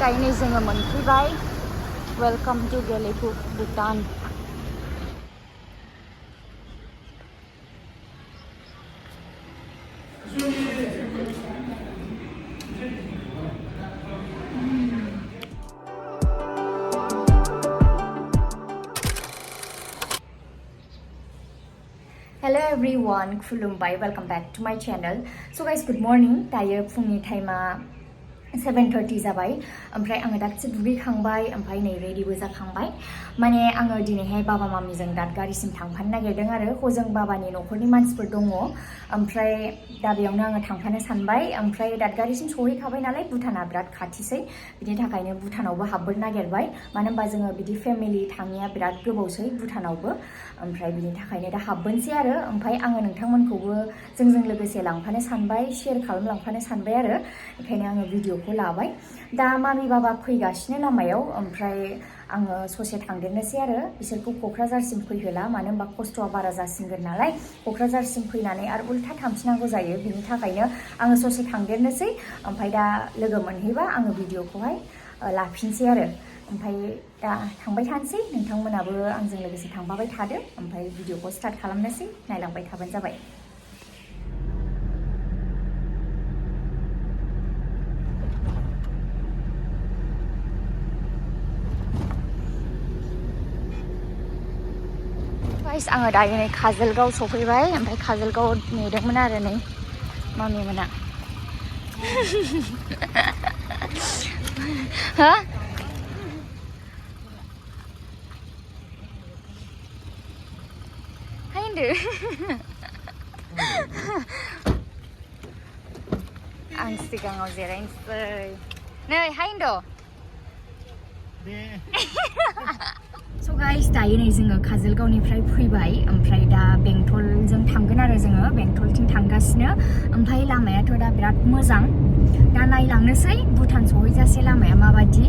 दायो नै जोङो मोनफैबाय welcome to Gelephu Bhutan Hello everyone, खुलुमबाय, welcome back to my channel. So guys, good morning. दायो फुंनि टाइमा 7:30 जाबाय. ओमफ्राय आङो दासो दुगैखांबाय, ओमफ्राय नै रेडिबो जाखांबाय. माने आङो दिनैहाय बाबा मामिजों दादगारिसिम थांफानो नागिरदों आरो हजों बाबानि न'खरनि मानसिफोर दङ. ओमफ्राय दा बेयावनो आङो थांफानो सानबाय. ओमफ्राय दादगारिसिम सहैखाबाय नालाय भुटाना बिराद खाथिसै. बिनि थाखायनो भुटानावबो हाबबोनो नागिरबाय. मानो होनबा जोङो बिदि फेमिलि थाङिया बिराद गोबावसै भुटानावबो. ओमफ्राय बिनि थाखायनो दा हाबबोनसै आरो ओमफ्राय आङो नोंथांमोनखौबो जोंजों लोगोसे लांफानो सानबाय, शेयार खालामलांफानो सानबाय आरो बेखायनो आङो भिडिअखौ लाबाय. दा मामि बाबा फैगासिनो लामायाव, ओमफ्राय आङो ससे थांदेरनोसै आरो बिसोरखौ क'क्राझारसिम फैहोला, मानो होनबा खस्थ'आ बारा जासिनगोन नालाय. क'क्राझारसिम फैनानै आरो उल्था थांफिननांगौ जायो. बिनि थाखायनो आङो ससे थांदेरनोसै, ओमफ्राय दा लोगो मोनहैबा आङो भिडिअखौहाय लाफिनसै आरो ओमफ्राय दा थांबाय थानोसै. नोंथांमोनाबो आंजों लोगोसे थांफाबाय थादो, ओमफ्राय भिडिअखौ स्टार्ट खालामनोसै, नायलांबाय थाबानो जाबाय. गाइस, आङो दायो नै काजलगाव सफैबाय, ओमफ्राय काजलगाव नेदोंमोन आरो नै मामि मोना. हो? हायन्दो आं सिगाङाव जिरायनोसै. नै हायन्द' स' गाइस, दायो नै जोङो काजलगावनिफ्राय फैबाय, ओमफ्राय दा बेंटलजों थांगोन आरो जोङो बेंटलथिं थांगासिनो. ओमफ्राय लामायाथ' दा बिराद मोजां. दा नायलांनोसै भुटान सहैजासे लामाया माबायदि.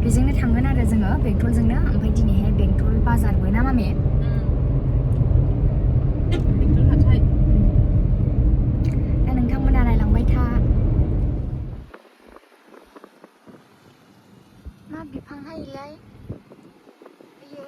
बेजोंनो थांगोन आरो जोङो बेंटलजोंनो. ओमफ्राय दिनैहाय बेंटल बाजारबो ना मामि? दा नोंथांमोना नायलांबाय था. मा बिफां हायलाय बेयो?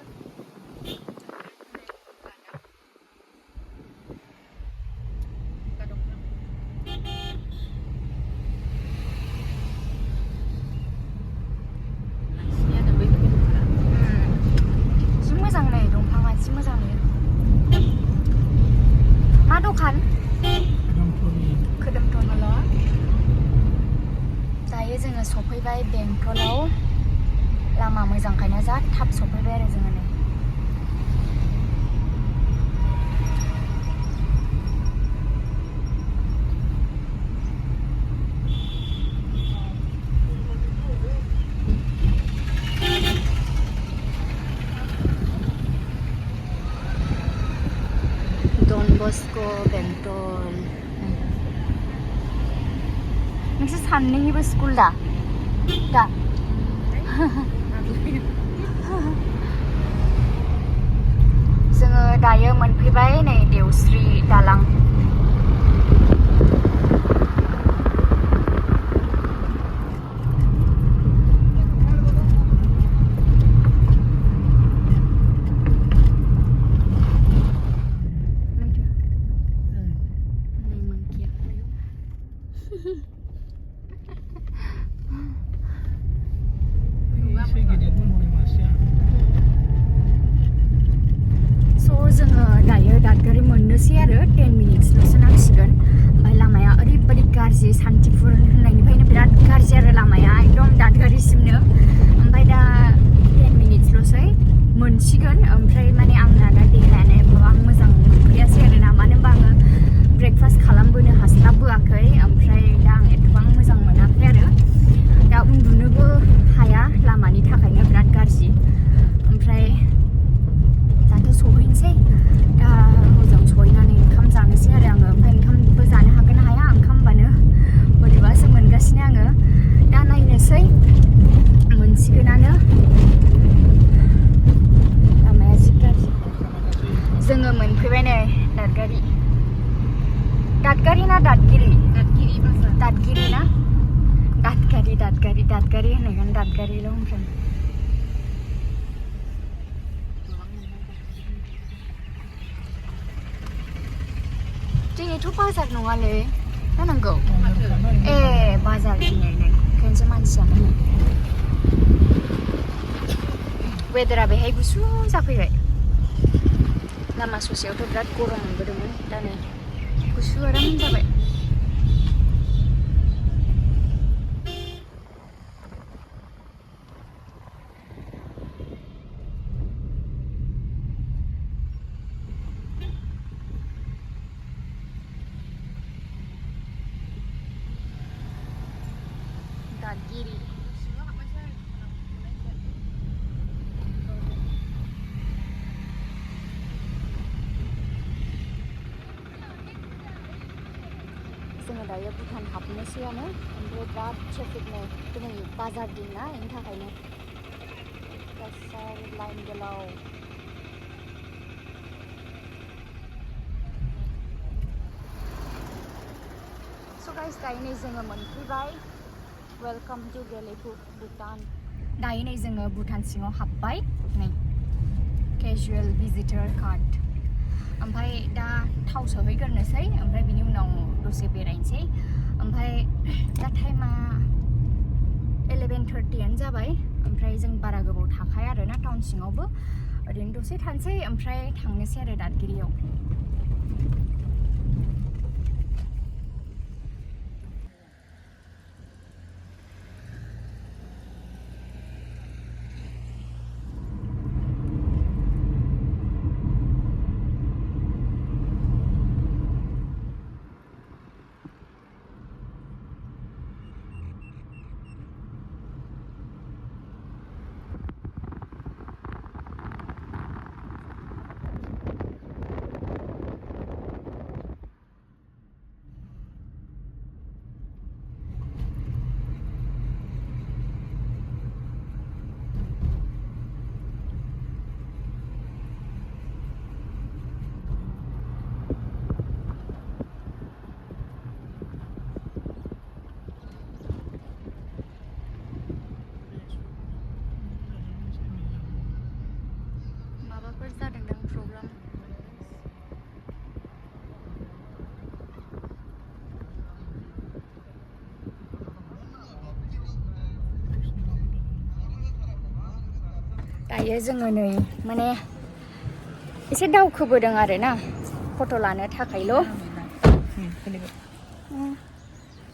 जि मोजां नै दंफाङा, जि मोजां नुयो. मा दखान? खोदोमथ'नल'. दायो जोङो सफैबाय बेंटलाव. लामा मोजांखायनो जा थाब सफैबाय आरो जोङो नै. डन बस्क' बेंटल. नोंसोर सानैनिबो स्कुल दा? जोङो दायो मोनफैबाय नै देवस्रि दालां. जोङो दायो दादगारि मोननोसै आरो 10 मिनिट्सल'सो नांसिगोन. ओमफ्राय लामाया ओरैबायदि गाज्रि, सान्तिपुर होननायनिफ्रायनो बिराद गाज्रि आरो लामाया एकदम दादगारिसिमनो. ओमफ्राय दा 10 मिनिट्सल'सै मोनसिगोन. ओमफ्राय माने आंना दा देहायानो एफाबां मोजां मोनफैयासै आरो ना, मानो होनबा आङो ब्रेकफास्ट खालामबोनो हास्लाबबोआखै. ओमफ्राय दा आं एथबां मोजां मोनाखै आरो दा उन्दुनोबो हाया, लामानि थाखायनो बिराद गाज्रि. ओमफ्राय दाथ' सहैनोसै. दा हजों सहैनानै ओंखाम जानोसै आरो आङो. ओमफ्राय ओंखामबो जानो हागोन ना हाया, ओंखामबानो बोरैबासो मोनगासिनो आङो. दा नायनोसै, मोनसिगोनानो. लामाया जि गाज्रि. जोङो मोनफैबाय नै दादगारि. दादगारि ना दादगिरि? दादगिरि. दादगारिल' ओमफ्राय दिनैथ' बाजार नङालै जानांगौ ए बाजार दिनै नै ओंखायनोसो मानसियानो वेदारा बेहाय गुसु जाफैबाय लामा ससेयावथ' बिराद गरम मोनबोदोंमोन दा नै गुसु आराम जाबाय दादगिरि जोङो दायो भुटान हाबनोसैयानो ओमफ्राय बिराद ट्रेफिक नै दिनै बाजार दिन ना बेनि थाखायनो लाइन गोलाव स' गाइस दायो नै जोङो मोनफैबाय वेलकाम टु गेलेफु भुटान दायो नै जोङो भुटान सिङाव हाबबाय नै केजुवेल भिजिटर कार्ड ओमफ्राय दा थाव सोहैग्रोनोसै ओमफ्राय बिनि उनाव दसे बेरायनोसै ओमफ्राय दा टाइमा 11:30 जाबाय ओमफ्राय जों बारा गोबाव थाखाया आरोना टाउन सिङावबो ओरैनो दसे थानोसै ओमफ्राय थांनोसै आरो दादगिरियाव जादोंदां प्रब्लेम दायो जोङो नै माने एसे दावखोबोदों आरोना फट' लानो थाखायल'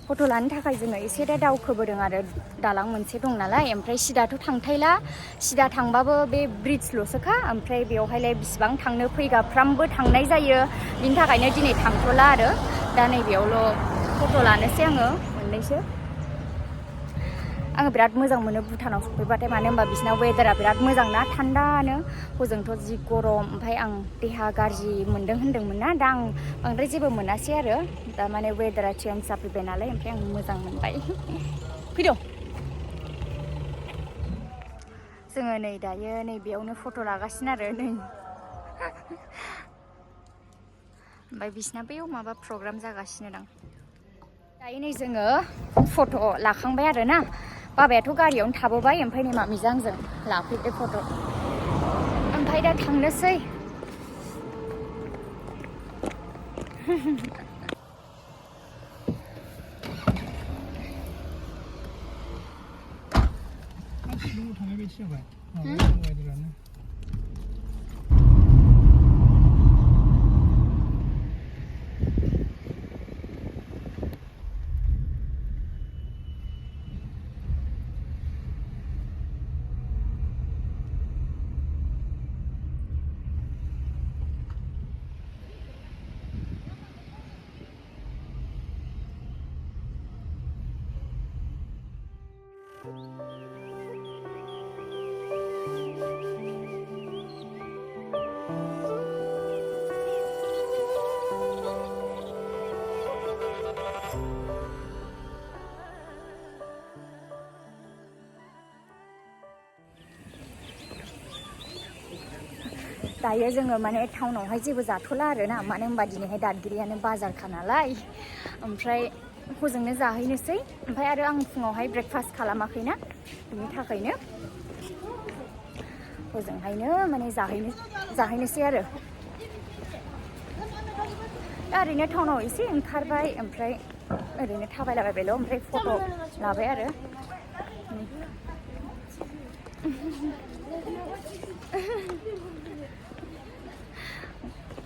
फट' लानो थाखाय जोङो एसे दा दावखोबोदों आरो दालां मोनसे दं नालाय ओमफ्राय सिदाथ' थांथायला सिदा थांबाबो बे ब्रिड्जल'सोखा ओमफ्राय बेवहायलाय बिसिबां थांनो फैगाफ्रामबो थांनाय जायो बिनि थाखायनो दिनै थांथ'ला आरो दा नैबेयावल' फट' लानोसै आङो मोननैसो आङो बिराद मोजां मोनो भुटानाव सफैबाथाय मानो होनबा बिसिना वेदारा बिराद मोजां ना थान्दानो हजोंथ' जि गरम ओमफ्राय आं देहा गाज्रि मोनदों होन्दोंमोन ना दा आं बांद्राय जेबो मोनासै आरो दा माने वेदारा चेन्ज जाफैबाय नालाय ओमफ्राय आं मोजां मोनबाय फैद' जोङो नै दायो नैबेयावनो फट' लागासिनो आरो नै ओमफ्राय बिसिना बैयाव माबा प्रग्राम जागासिनो दां दायो नै जोङो फट' लाखांबाय आरोना बाबायाथ' गारियावनो थाबोबाय ओमफ्राय नै मामिजों आंजों लाफैबाय फट' ओमफ्राय दा थांनोसै थांनाय बायदि जाबाय दायो जोङो माने टाउनावहाय जेबो जाथ'ला आरोना मानो होनबा दिनैहाय दादगिरियानो बाजारखा नालाय ओमफ्राय हजोंनो जाहैनोसै ओमफ्राय आरो आं फुङावहाय ब्रेकफास्ट खालामाखैना बिनि थाखायनो हजोंहायनो माने जाहैनोसै आरो दा ओरैनो टाउनाव एसे ओंखारबाय ओमफ्राय ओरैनो थाबायलाबायबायल' ओमफ्राय फट' लाबाय आरो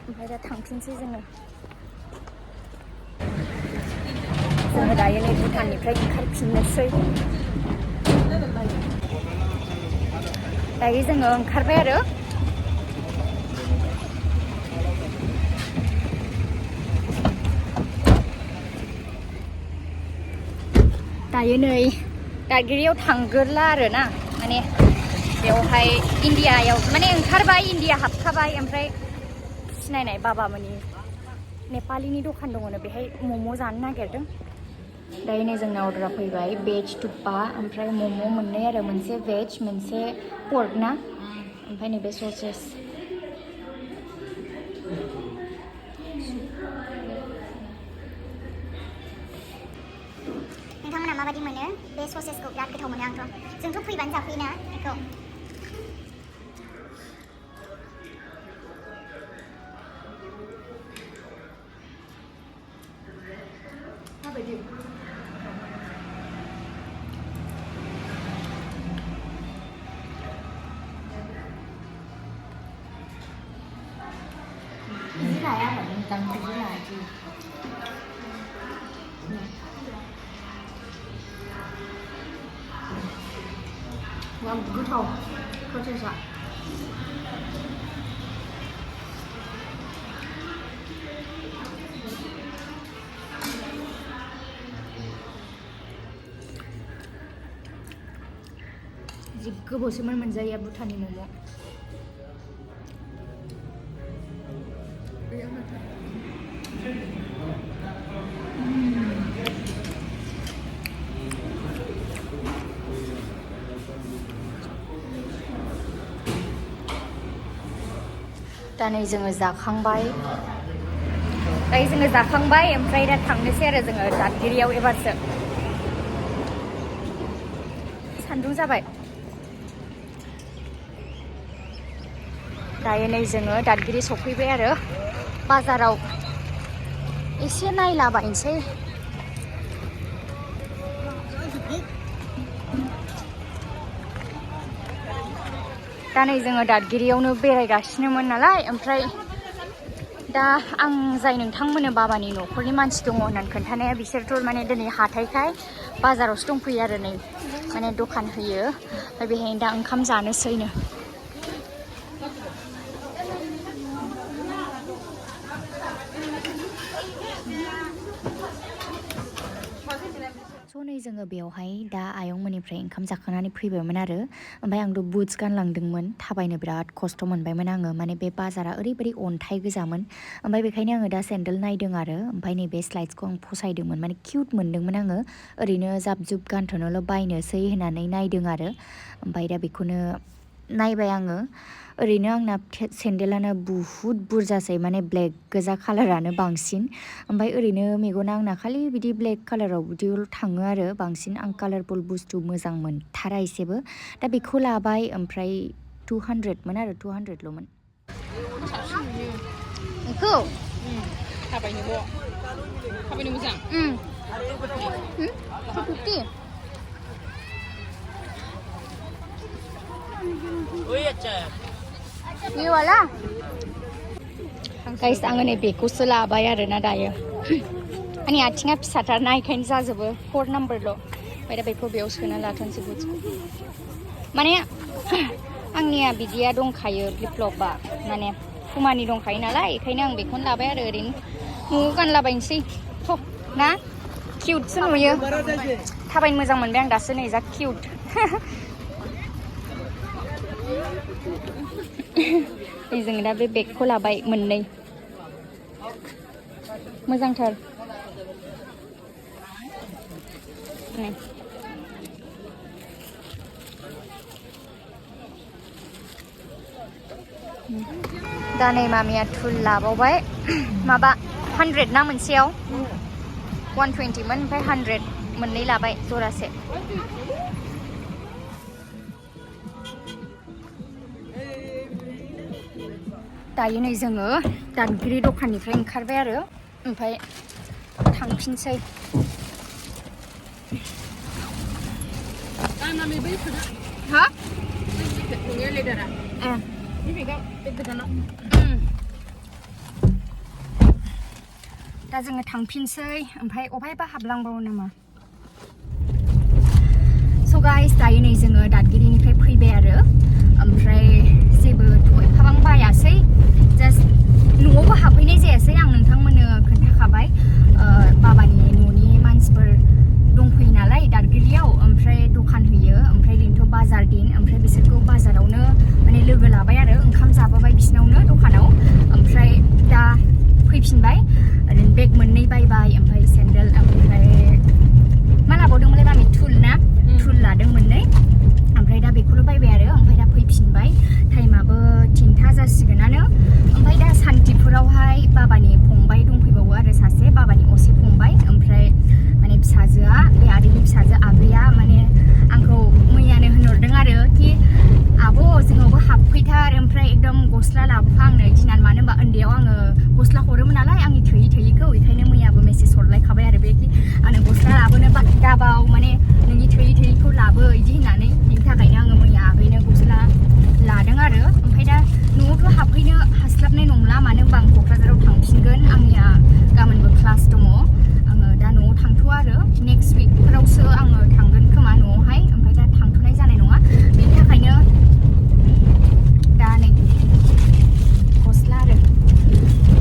ओमफ्राय दा थांफिनसै जोङो दायो नै भुटाननिफ्राय ओंखारफिननोसै दायो जोङो ओंखारबाय आरो दायो नै दागिरियाव थांगोरला आरो ना माने बेवहाय इण्डियायाव माने ओंखारबाय इण्डिया हाबखाबाय ओमफ्राय सिनायनाय बाबामोननि नेपालिनि दखान दङनो बेहाय मम' जानो नागिरदों दायो नै जोंना अर्डारा फैबाय भेज थुप्पा ओमफ्राय मम' मोननै आरो मोनसे भेज मोनसे पर्क ना ओमफ्राय नैबे ससेस नोंथांमोना माबायदि मोनो बे ससेसखौ बिराद गोथाव मोनो आंथ' जोंथ' फैबानो जाफैयोना बेखौ माबायदि cái này á là mình cần cái này chứ ngon cứ thầu không chơi sợ jि गोबावसोमोन मोनजायैया भुटाननि मम' दा नै जोङो जाखांबाय ओमफ्राय दा थांनोसै आरो जोङो दादगिरियाव एबारसो सान्दुं जाबाय दायो नै जोङो दादगिरि सफैबाय आरो बाजाराव एसे नायलाबायनोसै दा नै जोङो दादगिरियावनो बेरायगासिनोमोन नालाय ओमफ्राय दा आं जाय नोंथांमोननो बाबानि न'खरनि मानसि दङ होननानै खोन्थानाया बिसोरथ' माने दिनै हाथाइखाय बाजारावसो दंफैयो आरो नै माने दखान होयो ओमफ्राय बेहायनो दा ओंखाम जानोसैनो स' नै जोङो बेवहाय दा आयंमोननिफ्राय ओंखाम जाखांनानै फैबायमोन आरो ओमफ्राय आंथ' बुट्स गानलांदोंमोन थाबायनो बिराद खस्थ' मोनबायमोन आङो माने बे बाजारा ओरैबायदि अन्थाइ गोजामोन ओमफ्राय बेखायनो आङो दा सेन्देल नायदों आरो ओमफ्राय नैबे स्लाइड्सखौ आं फसायदोंमोन माने किउट मोनदोंमोन आङो ओरैनो जाब जुब गानथ'नोल' बायनोसै होननानै नायदों आरो ओमफ्राय दा बेखौनो नायबाय आङो ओरैनो आंना सेन्देलानो बुहुत बुरजासै माने ब्लेक गोजा कालारानो बांसिन ओमफ्राय ओरैनो मेगना आंना खालि बिदि ब्लेक कालाराव बिदिल' थाङो आरो बांसिन आं कालारफुल बुस्थु मोजां मोनथारा एसेबो दा बेखौ लाबाय ओमफ्राय 200मोन आरो 200ल'मोन बेखौ थाबायनो मोजां 250 ये वाला गाइस आङो नै बेखौसो लाबाय आरोना दायो आंनि आथिङा फिसाथार ना बेखायनो जाजोबो 4 नाम्बारल' ओमफ्राय दा बेखौ बेयाव सोना लाथ'नोसै बुट्सखौ माने आंनिया बिदिया दंखायो फ्लिपफ्लपा माने पुमानि दंखायो नालाय बेखायनो आं बेखौनो लाबाय आरो ओरैनो न'आव गानलाबायनोसै थ' ना किउटसो नुयो थाबायनो मोजां मोनबाय आं दासो नै जा किउट नै जोङो दा बे बेगखौ लाबाय मोननै मोजांथार दा नै मामिया थुल लाबावबाय माबा 100 ना मोनसेयाव 120 मोन ओमफ्राय 100 मोननै लाबाय जरासे दायो नै जोङो दानगिरि दखाननिफ्राय ओंखारबाय आरो ओमफ्राय थांफिनसै हा दा जोङो थांफिनसै ओमफ्राय अबहायबा हाबलांबावो नामा स' गाइस दायो नै जोङो दादगिरिनिफ्राय फैबाय आरो ओमफ्राय जेबो एफाबां बायासै जास्ट न'आवबो हाबफैनाय जायासै आं नोंथांमोननो खोन्थाखाबाय बाबानि न'नि मानसिफोर दंफैयो नालाय दादगिरियाव ओमफ्राय दखान होयो ओमफ्राय ओरैनोथ' बाजार दिन ओमफ्राय बिसोरखौ बाजारावनो माने लोगो लाबाय आरो ओंखाम जाबोबाय बिसिनावनो दखानाव ओमफ्राय दा फैफिनबाय ओरैनो बेग मोननै बायबाय ओमफ्राय सेन्देल ओमफ्राय मा लाबावदोंमोनलाय मामि थुल ना थुल लादों मोननै ओमफ्राय दा बेखौल' बायबाय आरो ओमफ्राय दा फैफिनबाय टाइमाबो 3था जासिगोनानो ओमफ्राय दा सान्तिपुरावहाय बाबानि फंबाय दंफैबावो आरो सासे बाबानि असे फंबाय ओमफ्राय माने फिसाजोआ बे आदैनि फिसाजो आगैया माने आंखौ मैयानो होनहरदों आरो कि आब' जोंनावबो हाबफैथार ओमफ्राय एकदम गस्ला लाबोफा आंनो इदि होननानै मानो होनबा उन्दैयाव आङो गस्ला हरोमोन नालाय आंनि थोयिखौ बेखायनो मैयाबो मेसेज हरलायखाबाय आरो बेखि आंनो गस्ला लाबोनो दाबाव माने नोंनि थोयिखौ लाबो इदि होननानै बिनि थाखायनो आङो मैया आगैनो गस्ला लादों आरो ओमफ्राय दा न'आवथ' हाबफैनो हास्लाबनाय नंला मानो होनबा आं क'क्राझाराव थांफिनगोन आंनिया गाबोनबो क्लास दङ आङो दा न'आव थांथ'वा आरो नेक्स्ट उइकफोरावसो आङो थांगोन खोमा न'आवहाय ओमफ्राय दा थांथ'नाय जानाय नङा बेनि थाखायनो दा नै गस्ला आरो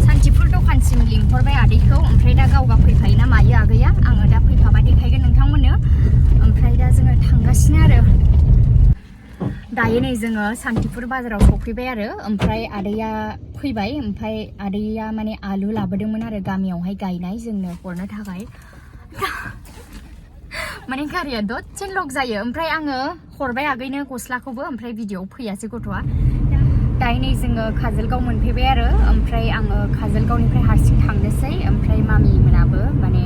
सान्तिपुर दखानसिम लिंहरबाय आदैखौ ओमफ्राय दा गावगा फैफायो ना मायो आगैया आङो दा फैफाबा देखायगोन नोंथांमोननो ओमफ्राय दा जोङो थांगासिनो आरो दायो नै जोङो सान्तिपुर बाजाराव सफैबाय आरो ओमफ्राय आदैया फैबाय ओमफ्राय आदैया माने आलु लाबोदोंमोन आरो गामियावहाय गायनाय जोंनो हरनो थाखाय माने गारिया दसेनो लक जायो ओमफ्राय आङो हरबाय आगैनो गस्लाखौबो ओमफ्राय भिडिअ'आव फैयासै गथ'आ दायो नै जोङो काजलगाव मोनफैबाय आरो ओमफ्राय आङो काजलगावनिफ्राय हारसिं थांनोसै ओमफ्राय मामि मोनाबो माने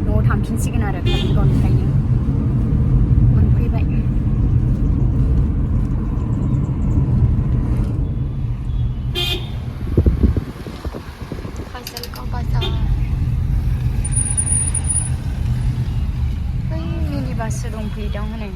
न'आव थांफिनसिगोन आरो काजलगावनिफ्रायनो मोनफैबाय काजलगाव बाजार बै मिनि बाससो दंफैयोदां हनै